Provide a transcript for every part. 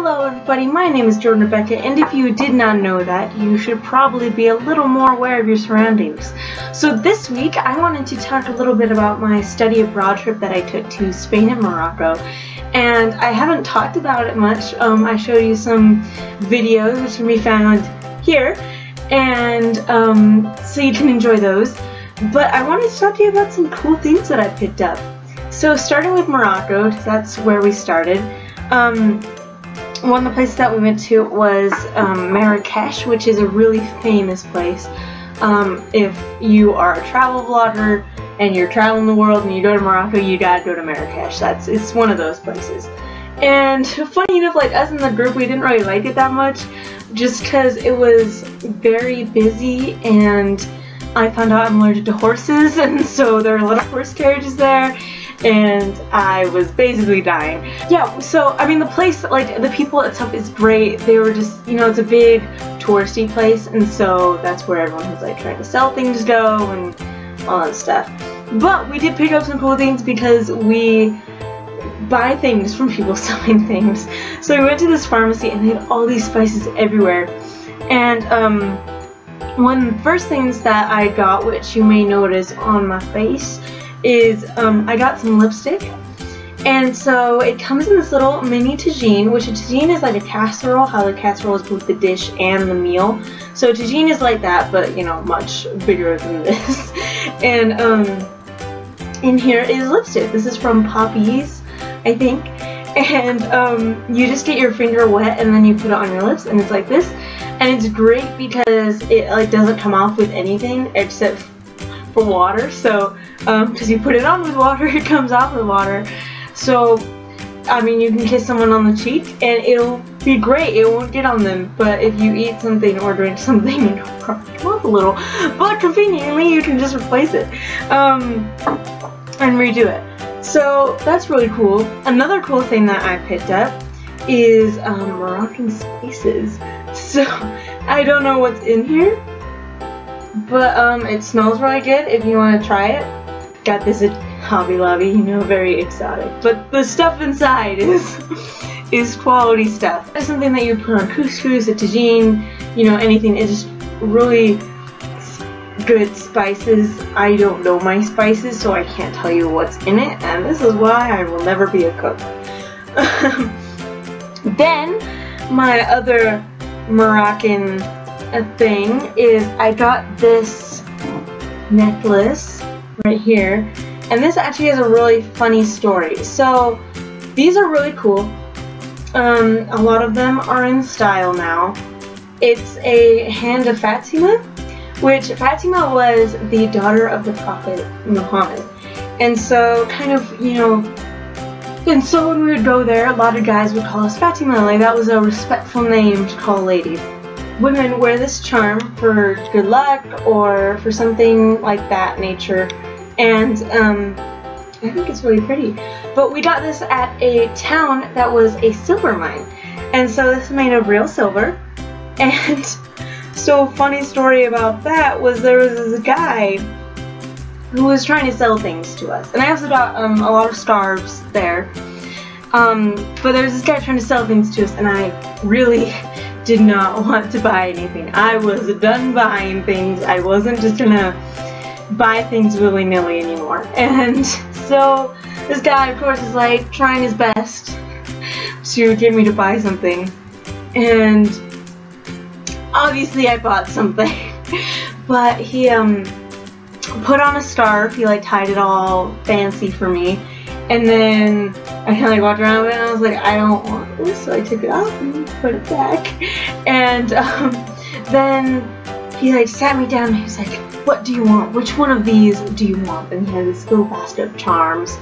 Hello everybody, my name is Jordan Rebecca, and if you did not know that, you should probably be a little more aware of your surroundings. So this week, I wanted to talk a little bit about my study abroad trip that I took to Spain and Morocco. And I haven't talked about it much. I showed you some videos which can be found here, and so you can enjoy those. But I wanted to talk to you about some cool things that I picked up. So starting with Morocco, that's where we started. One of the places that we went to was Marrakesh, which is a really famous place. If you are a travel vlogger and you're traveling the world and you go to Morocco, you gotta go to Marrakesh. It's one of those places. And funny enough, like us in the group, we didn't really like it that much, just because it was very busy, and I found out I'm allergic to horses, and so there were a lot of horse carriages there. And I was basically dying. Yeah, so I mean the place, like the people itself is great. They were just, you know, it's a big touristy place, and so that's where everyone who's like trying to sell things go and all that stuff. But we did pick up some cool things because we buy things from people selling things. So we went to this pharmacy and they had all these spices everywhere. And one of the first things that I got, which you may notice on my face, is I got some lipstick, and so it comes in this little mini tagine, which a tagine is like a casserole, how the casserole is both the dish and the meal. So a tagine is like that, but you know, much bigger than this. And in here is lipstick. This is from Poppies, I think, and you just get your finger wet and then you put it on your lips, and it's like this, and it's great because it like doesn't come off with anything except for water. So because you put it on with water, it comes off with water. So I mean, you can kiss someone on the cheek and it'll be great, it won't get on them. But if you eat something or drink something, it'll probably come off a little, but conveniently you can just replace it and redo it. So that's really cool. Another cool thing that I picked up is Moroccan spices. So I don't know what's in here, but it smells really good if you want to try it. Got this at Hobby Lobby, you know, very exotic. But the stuff inside is quality stuff. It's something that you put on couscous, a tagine, you know, anything. It's just really good spices. I don't know my spices, so I can't tell you what's in it, and this is why I will never be a cook. Then, my other Moroccan thing is I got this necklace right here, and this actually has a really funny story. So these are really cool. A lot of them are in style now. It's a hand of Fatima, which Fatima was the daughter of the Prophet Muhammad, and so kind of, you know, and so when we would go there, a lot of guys would call us Fatima, like that was a respectful name to call a lady. Women wear this charm for good luck or for something like that nature, and I think it's really pretty. But we got this at a town that was a silver mine, and so this is made of real silver. And so funny story about that was there was this guy who was trying to sell things to us, and I also got a lot of scarves there. But there was this guy trying to sell things to us, and I really did not want to buy anything. I was done buying things. I wasn't just gonna buy things willy-nilly anymore. And so this guy, of course, is like trying his best to get me to buy something, and obviously I bought something. But he put on a scarf. He like tied it all fancy for me, and then I kind of like walked around with it, and I was like, I don't want this, so I took it off and put it back. And then he like sat me down and he was like, what do you want? Which one of these do you want? And he had this little basket of charms.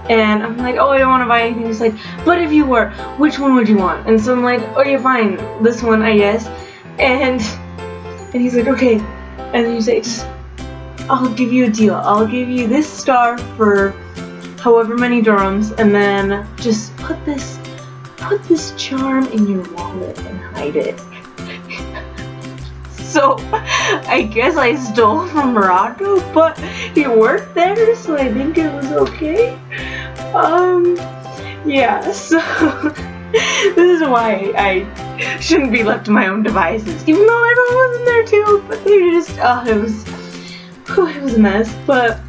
And I'm like, oh, I don't want to buy anything. He's like, but if you were, which one would you want? And so I'm like, oh, you're fine, this one, I guess. And he's like, okay. And then he's like, I'll give you a deal. I'll give you this scarf for however many dirhams, and then just put this charm in your wallet and hide it. So I guess I stole from Morocco, but he worked there, so I think it was okay. Yeah, so This is why I shouldn't be left to my own devices, even though everyone was in there too, but they were just, it was a mess. But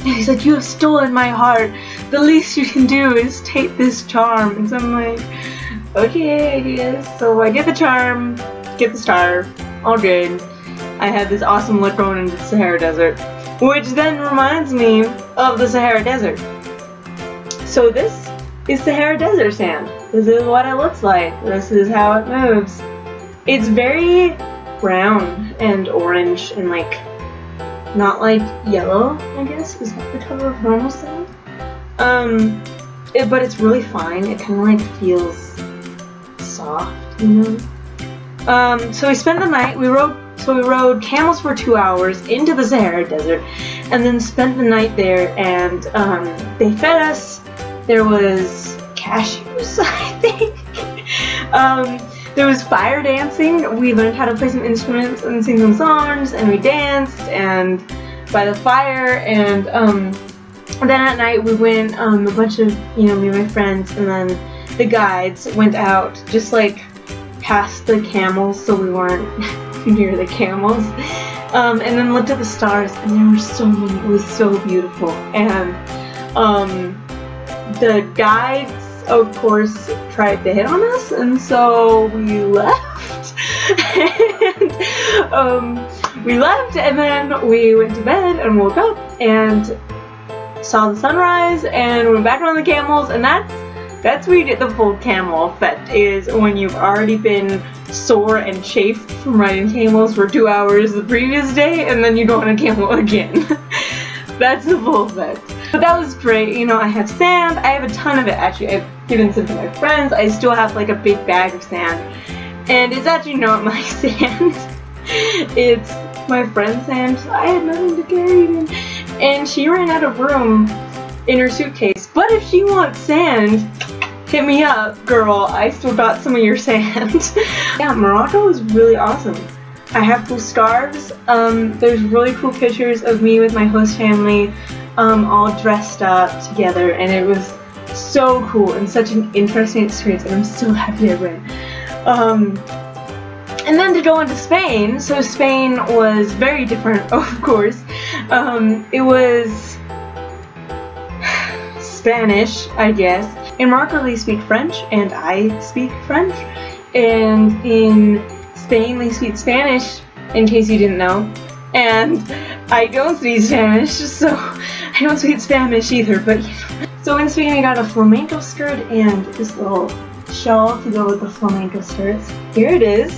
he's like, you have stolen my heart. The least you can do is take this charm. And so I'm like, okay, I guess. So I get the charm, get the star, all good. I had this awesome look going into the Sahara Desert, which then reminds me of the Sahara Desert. So this is Sahara Desert sand. This is what it looks like. This is how it moves. It's very brown and orange and like, not like yellow, I guess, is that the color of normal sand? But it's really fine. It kind of like feels soft, you know? So we spent the night, we rode camels for 2 hours into the Sahara Desert and then spent the night there, and they fed us. There was cashews, I think. There was fire dancing. We learned how to play some instruments and sing some songs, and we danced and by the fire, and then at night we went, a bunch of, you know, me and my friends and then the guides went out just like past the camels, so we weren't near the camels, and then looked at the stars, and there were so many. It was so beautiful. And the guides, of course, tried to hit on us, and so we left. And then we went to bed and woke up and saw the sunrise and went back on the camels, and that's where you get the full camel effect, is when you've already been sore and chafed from riding camels for 2 hours the previous day, and then you go on a camel again. That's the full effect. But that was great. You know, I have sand. I have a ton of it, actually. I've given some to my friends. I still have like a big bag of sand, and it's actually not my sand. It's my friend's sand. So I had nothing to carry it in, and she ran out of room in her suitcase. But if she wants sand, hit me up, girl. I still got some of your sand. Yeah, Morocco is really awesome. I have cool scarves. There's really cool pictures of me with my host family, all dressed up together, and it was so cool and such an interesting experience, and I'm so happy I went. And then to go into Spain, so Spain was very different, of course. It was Spanish, I guess. In Morocco they speak French, and I speak French. And in Spain they speak Spanish, in case you didn't know. And I don't speak Spanish, so I don't speak Spanish either, but you know. So in Spain I got a flamenco skirt and this little shawl to go with the flamenco skirts. Here it is.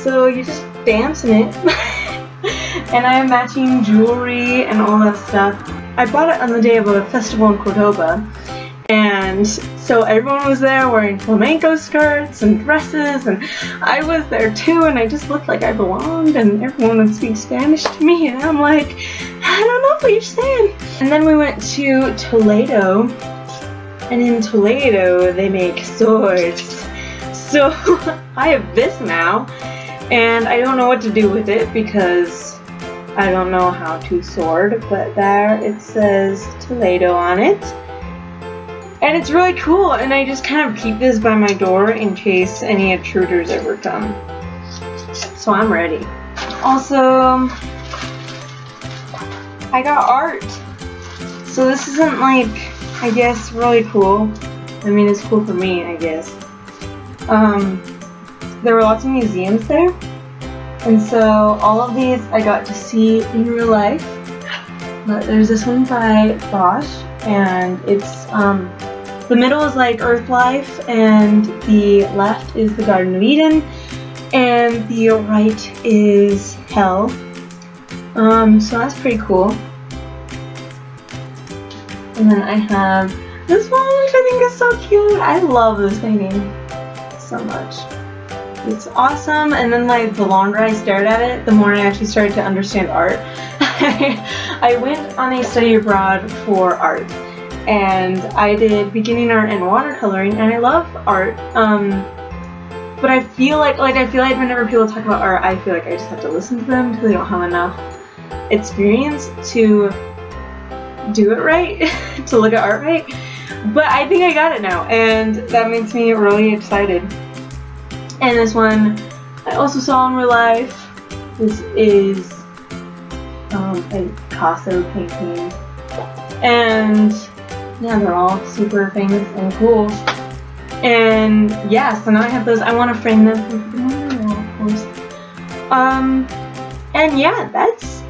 So you just dance in it. And I have matching jewelry and all that stuff. I bought it on the day of a festival in Cordoba, and so everyone was there wearing flamenco skirts and dresses, and I was there too, and I just looked like I belonged, and everyone would speak Spanish to me, and I'm like, I don't know what you're saying. And then we went to Toledo, and in Toledo they make swords. So I have this now, and I don't know what to do with it because I don't know how to sword, but there it says Toledo on it. And it's really cool, and I just kind of keep this by my door in case any intruders ever come. So I'm ready. Also, I got art. So this isn't like, I guess, really cool. I mean, it's cool for me, I guess. There were lots of museums there. And so all of these I got to see in real life. But there's this one by Bosch, and it's, the middle is like Earth Life, and the left is the Garden of Eden, and the right is Hell. So that's pretty cool. And then I have this one, which I think is so cute. I love this painting so much. It's awesome, and then like the longer I stared at it, the more I actually started to understand art. I went on a study abroad for art, and I did beginning art and watercoloring, and I love art. But I feel like whenever people talk about art, I feel like I just have to listen to them because I don't have enough experience to do it right, to look at art right. But I think I got it now, and that makes me really excited. And this one I also saw in real life. This is a Picasso painting, and yeah, they're all super famous and cool. And yeah, so now I have those. I want to frame them and put them on my wall, of course. And yeah, that's,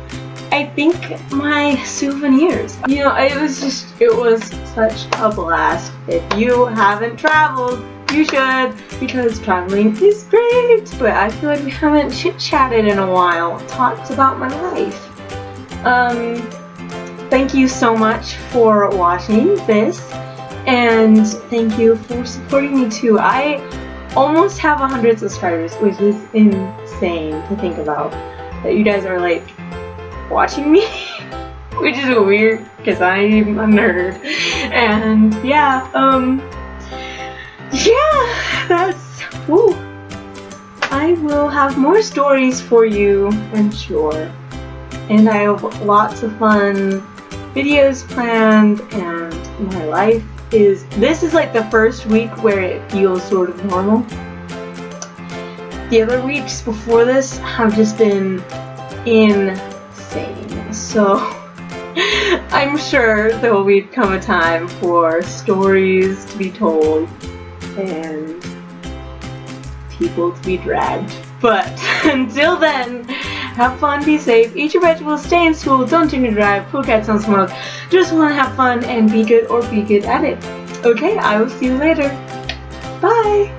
I think, my souvenirs. You know, it was such a blast. If you haven't traveled, you should, because traveling is great. But I feel like we haven't chit-chatted in a while, talked about my life. Thank you so much for watching this, and thank you for supporting me too. I almost have 100 subscribers, which is insane to think about. That you guys are like watching me, which is weird because I'm a nerd. And yeah, that's, woo. I will have more stories for you, I'm sure. And I have lots of fun videos planned, and my life is, this is like the first week where it feels sort of normal. The other weeks before this have just been insane. So I'm sure there will become a time for stories to be told and people to be dragged. But until then, have fun, be safe, eat your vegetables, stay in school, don't drink and drive, cool cats, don't smoke, just want to have fun and be good or be good at it. Okay, I will see you later. Bye!